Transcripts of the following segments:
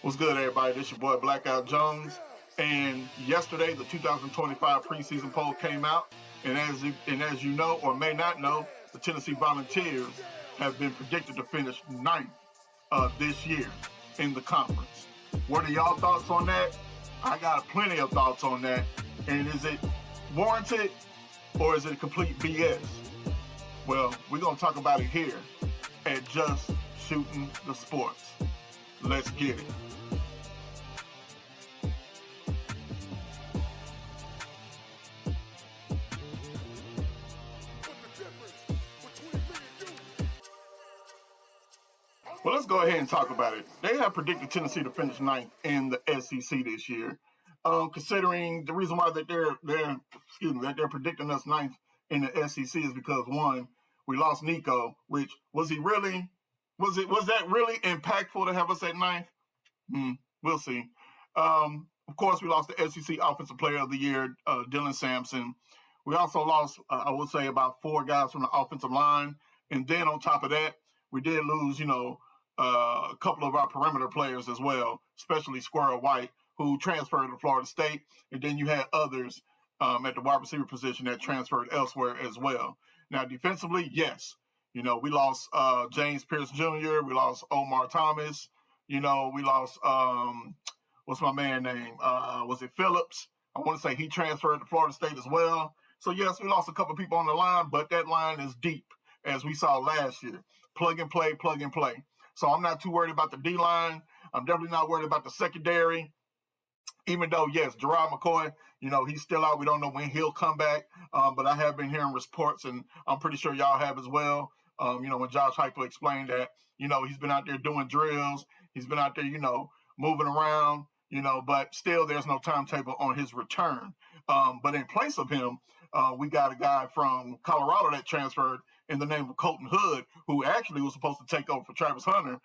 What's good, everybody? This your boy Blackout Jones. And yesterday, the 2025 preseason poll came out. And as you know or may not know, the Tennessee Volunteers have been predicted to finish ninth this year in the conference. What are y'all thoughts on that? I got plenty of thoughts on that. And is it warranted or is it complete BS? Well, we're going to talk about it here at Just Shooting the Sports. Let's get it. Well, let's go ahead and talk about it. They have predicted Tennessee to finish ninth in the SEC this year. Considering the reason why that they're predicting us ninth in the SEC is because, one, we lost Nico, which was that really impactful to have us at ninth? We'll see. Of course, we lost the SEC Offensive Player of the Year, Dylan Sampson. We also lost, I would say, about 4 guys from the offensive line. And then on top of that, we did lose, a couple of our perimeter players as well, especially Squirrel White, who transferred to Florida State. And then you had others at the wide receiver position that transferred elsewhere as well. Now, defensively, yes. We lost James Pierce Jr. We lost Omar Thomas. We lost, what's my man name? Was it Phillips? I want to say he transferred to Florida State as well. So, yes, we lost a couple people on the line, but that line is deep, as we saw last year. Plug and play, plug and play. So I'm not too worried about the D-line. I'm definitely not worried about the secondary. Even though, yes, Gerard McCoy, he's still out. We don't know when he'll come back. But I have been hearing reports, and I'm pretty sure y'all have as well. When Josh Heupel explained that, he's been out there doing drills. He's been out there, moving around, but still there's no timetable on his return. But in place of him, we got a guy from Colorado that transferred in the name of Colton Hood, who actually was supposed to take over for Travis Hunter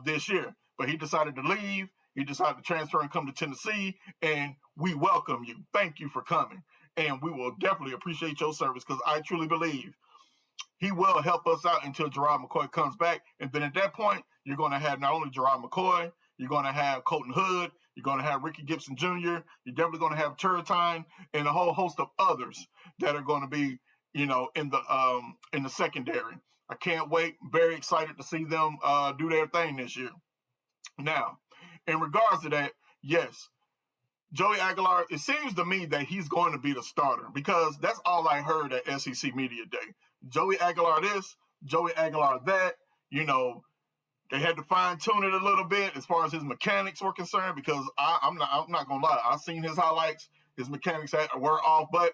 this year. But he decided to leave. He decided to transfer and come to Tennessee, and we welcome you. Thank you for coming. And we will definitely appreciate your service because I truly believe he will help us out until Gerard McCoy comes back. And then at that point, you're going to have not only Gerard McCoy, you're going to have Colton Hood, you're going to have Ricky Gibson Jr., you're definitely going to have Turrentine, and a whole host of others that are going to be, in the secondary. I can't wait. Very excited to see them do their thing this year. Now, in regards to that, yes, Joey Aguilar, it seems to me that he's going to be the starter because that's all I heard at SEC Media Day. Joey Aguilar this, Joey Aguilar that, they had to fine-tune it a little bit as far as his mechanics were concerned because I'm not going to lie. I've seen his highlights. His mechanics were off, but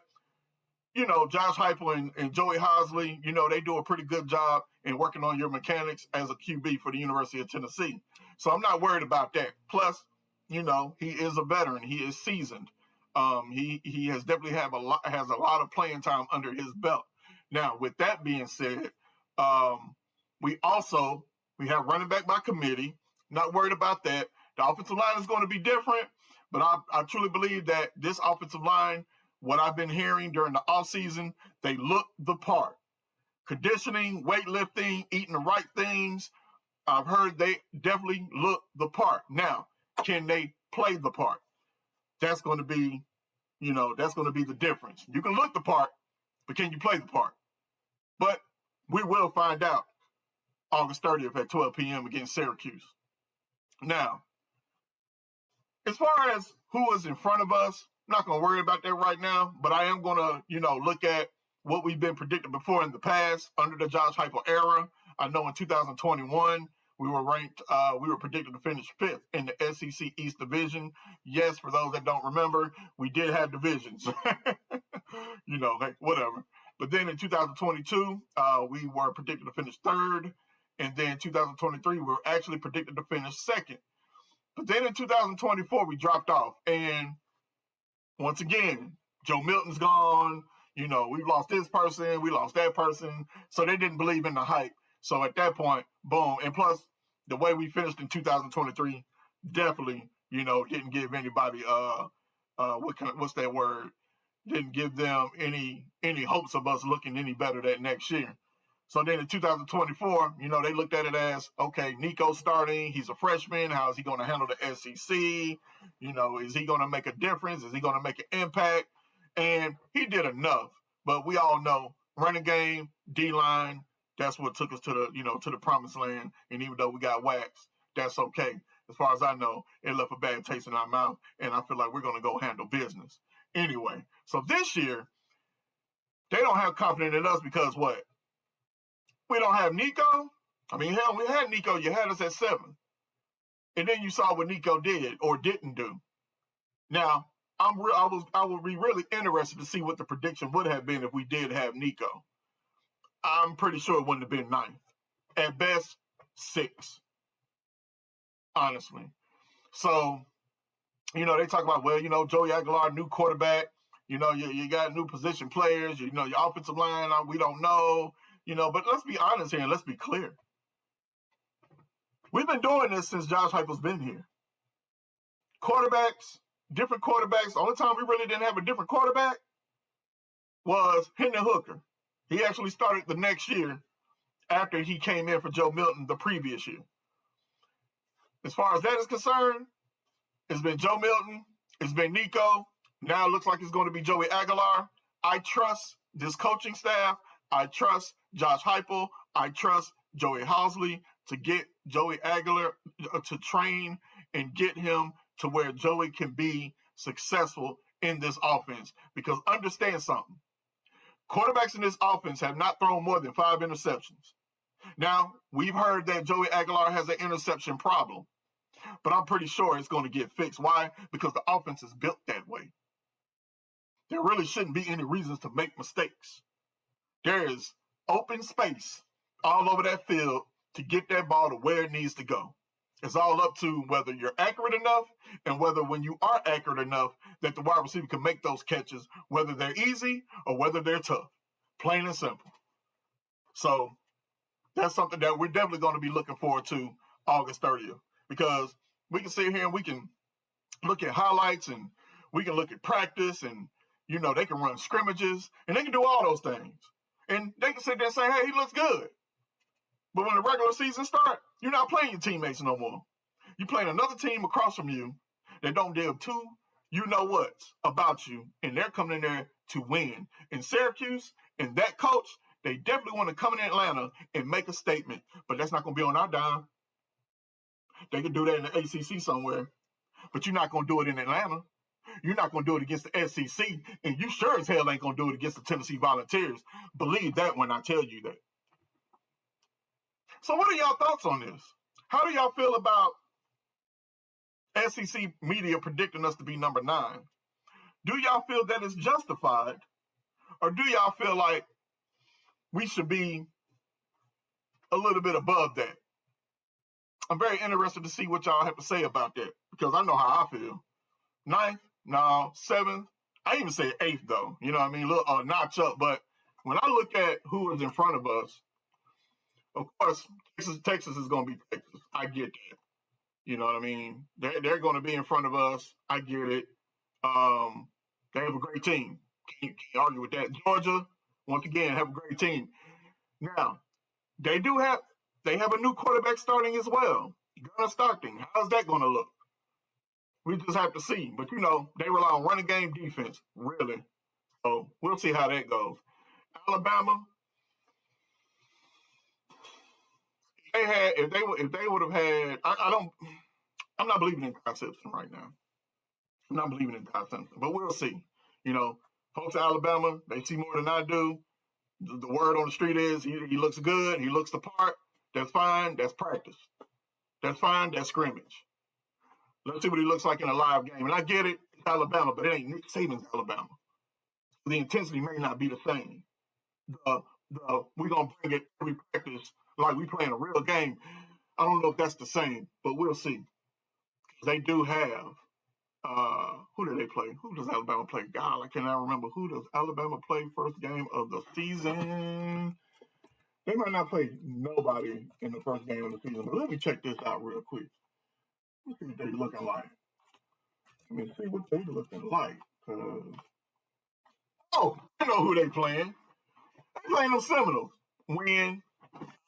Josh Heupel and Joey Hosley, they do a pretty good job in working on your mechanics as a QB for the University of Tennessee. So I'm not worried about that. Plus, he is a veteran. He is seasoned. He has definitely has a lot of playing time under his belt. Now, with that being said, we have running back by committee. Not worried about that. The offensive line is going to be different, but I truly believe that this offensive line, what I've been hearing during the offseason, they look the part. Conditioning, weightlifting, eating the right things, I've heard they definitely look the part. Now, can they play the part? That's going to be, the difference. You can look the part, but can you play the part? But we will find out August 30th at 12 p.m. against Syracuse. Now, as far as who is in front of us, I'm not going to worry about that right now, but I am going to, look at what we've been predicted before in the past under the Josh Heupel era. I know in 2021, we were predicted to finish 5th in the SEC East Division. Yes, for those that don't remember, we did have divisions. Hey, whatever. But then in 2022, we were predicted to finish 3rd. And then 2023, we were actually predicted to finish 2nd. But then in 2024, we dropped off. And once again, Joe Milton's gone. We've lost this person. We lost that person. So they didn't believe in the hype. So at that point, boom. And plus, the way we finished in 2023 definitely, didn't give anybody, what's that word? Didn't give them any hopes of us looking any better that next year. So then in 2024, you know, they looked at it as, okay, Nico's starting. He's a freshman. How is he going to handle the SEC? You know, is he going to make a difference? Is he going to make an impact? And he did enough. But we all know running game, D-line, that's what took us to the, you know, to the promised land. And even though we got waxed, that's okay. As far as I know, it left a bad taste in our mouth. And I feel like we're going to go handle business. Anyway, so this year, they don't have confidence in us because what? We don't have Nico. I mean, hell, we had Nico. You had us at 7. And then you saw what Nico did or didn't do. Now, I would be really interested to see what the prediction would have been if we did have Nico. I'm pretty sure it wouldn't have been 9th. At best, 6. Honestly. So, you know, they talk about, well, you know, Joey Aguilar, new quarterback. You know, you got new position players. You know, your offensive line, we don't know. You know, but let's be honest here and let's be clear. We've been doing this since Josh Heupel's been here. Quarterbacks, different quarterbacks. The only time we really didn't have a different quarterback was Hendon Hooker. He actually started the next year after he came in for Joe Milton the previous year. As far as that is concerned, it's been Joe Milton, it's been Nico. Now it looks like it's going to be Joey Aguilar. I trust this coaching staff. I trust Josh Heupel. I trust Joey Housley to get Joey Aguilar to train and get him to where Joey can be successful in this offense. Because understand something. Quarterbacks in this offense have not thrown more than 5 interceptions. Now, we've heard that Joey Aguilar has an interception problem. But I'm pretty sure it's going to get fixed. Why? Because the offense is built that way. There really shouldn't be any reasons to make mistakes. There is open space all over that field to get that ball to where it needs to go. It's all up to whether you're accurate enough and whether when you are accurate enough that the wide receiver can make those catches, whether they're easy or whether they're tough. Plain and simple. So that's something that we're definitely going to be looking forward to August 30th because we can sit here and we can look at highlights and we can look at practice and, you know, they can run scrimmages and they can do all those things. And they can sit there and say, hey, he looks good. But when the regular season starts, you're not playing your teammates no more. You're playing another team across from you that don't give two, you know what's about you. And they're coming in there to win. In Syracuse and that coach, they definitely want to come in Atlanta and make a statement. But that's not going to be on our dime. They can do that in the ACC somewhere. But you're not going to do it in Atlanta. You're not going to do it against the SEC, and you sure as hell ain't going to do it against the Tennessee Volunteers. Believe that when I tell you that. So what are y'all thoughts on this? How do y'all feel about SEC media predicting us to be number 9? Do y'all feel that it's justified, or do y'all feel like we should be a little bit above that? I'm very interested to see what y'all have to say about that, because I know how I feel. 9th? No, 7th. I even say 8th, though. You know what I mean? Look, notch up. But when I look at who is in front of us, of course, Texas is going to be Texas. I get that. You know what I mean? They're going to be in front of us. I get it. They have a great team. Can't argue with that. Georgia, once again, have a great team. Now, they have a new quarterback starting as well. Gunnar Stockton. How's that going to look? We just have to see. But, you know, they rely on running game defense, really. So we'll see how that goes. Alabama, if they would have had, I'm not believing in Ty Simpson right now. I'm not believing in Ty Simpson, but we'll see. You know, folks at Alabama, they see more than I do. The word on the street is he looks good. He looks the part. That's fine. That's practice. That's fine. That's scrimmage. Let's see what he looks like in a live game. And I get it, it's Alabama, but it ain't Nick Saban's Alabama. The intensity may not be the same. We're going to bring it every practice like we playing a real game. I don't know if that's the same, but we'll see. They do have, who do they play? Who does Alabama play? God, I cannot remember. Who does Alabama play first game of the season? They might not play nobody in the first game of the season, but let me check this out real quick. Let's see what they're looking like. Let me see what they're looking like. Oh, I know who they playing. They playing the Seminoles. Win.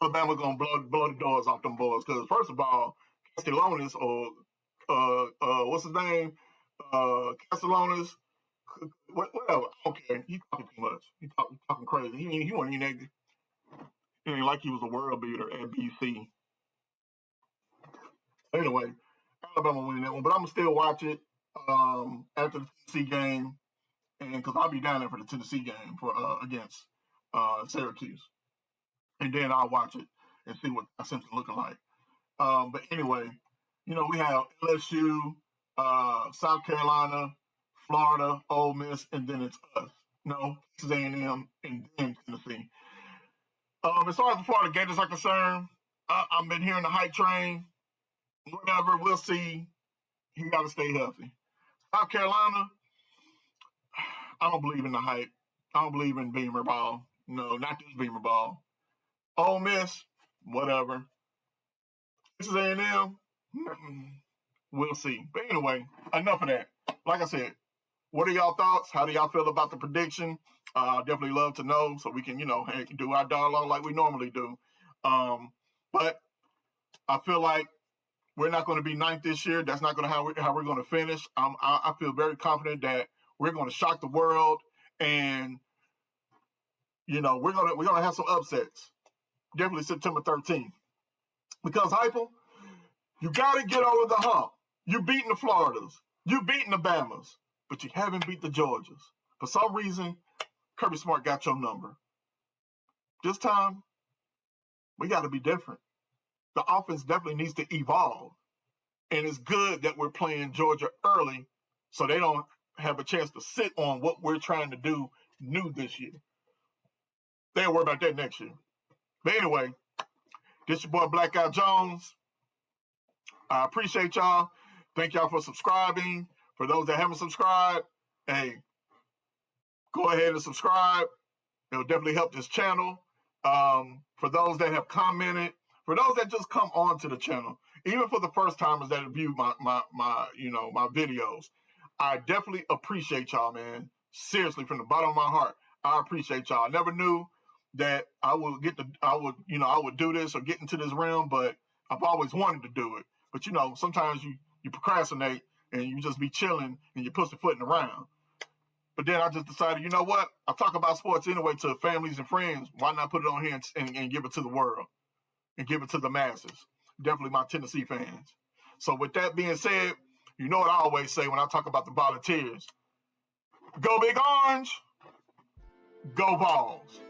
Alabama gonna blow the doors off them boys. Because first of all, Castellanos or what's his name? Castellanos, whatever. I don't care. He talking too much. He talking crazy. He wasn't even that. It ain't like he was a world beater at BC. Anyway, Alabama winning that one, but I'm gonna still watch it after the Tennessee game, and because I'll be down there for the Tennessee game for against Syracuse, and then I'll watch it and see what Simpson looking like. But anyway, we have LSU, South Carolina, Florida, Ole Miss, and then it's us. No, Texas A&M, and then Tennessee. As far as the Florida Gators are concerned, I've been hearing the hype train. Whatever, we'll see. You got to stay healthy. South Carolina, I don't believe in the hype. I don't believe in Beamer ball. No, not this Beamer ball. Ole Miss, whatever. Texas A&M, we'll see. But anyway, enough of that. Like I said, what are y'all thoughts? How do y'all feel about the prediction? Definitely love to know so we can, do our dialogue like we normally do. But I feel like we're not going to be ninth this year. That's not going to how we're going to finish. I feel very confident that we're going to shock the world, and we're going to have some upsets. Definitely September 13th. Because Heupel, you got to get over the hump. You beating the Floridas, you beating the Bamas, but you haven't beat the Georgias. For some reason, Kirby Smart got your number. This time, we got to be different. The offense definitely needs to evolve. And it's good that we're playing Georgia early so they don't have a chance to sit on what we're trying to do new this year. They'll worry about that next year. But anyway, this your boy Black Guy Jones. I appreciate y'all. Thank y'all for subscribing. For those that haven't subscribed, hey, go ahead and subscribe. It'll definitely help this channel. For those that have commented, for those that just come on to the channel, even for the first timers that view my videos, I definitely appreciate y'all, man. Seriously, from the bottom of my heart, I appreciate y'all. I never knew that I would do this or get into this realm, but I've always wanted to do it. But sometimes you procrastinate and you just be chilling and you pussyfooting around. But then I just decided, you know what? I talk about sports anyway to families and friends. Why not put it on here and give it to the world and give it to the masses? Definitely my Tennessee fans. So with that being said, you know what I always say when I talk about the Volunteers. Go Big Orange. Go Vols.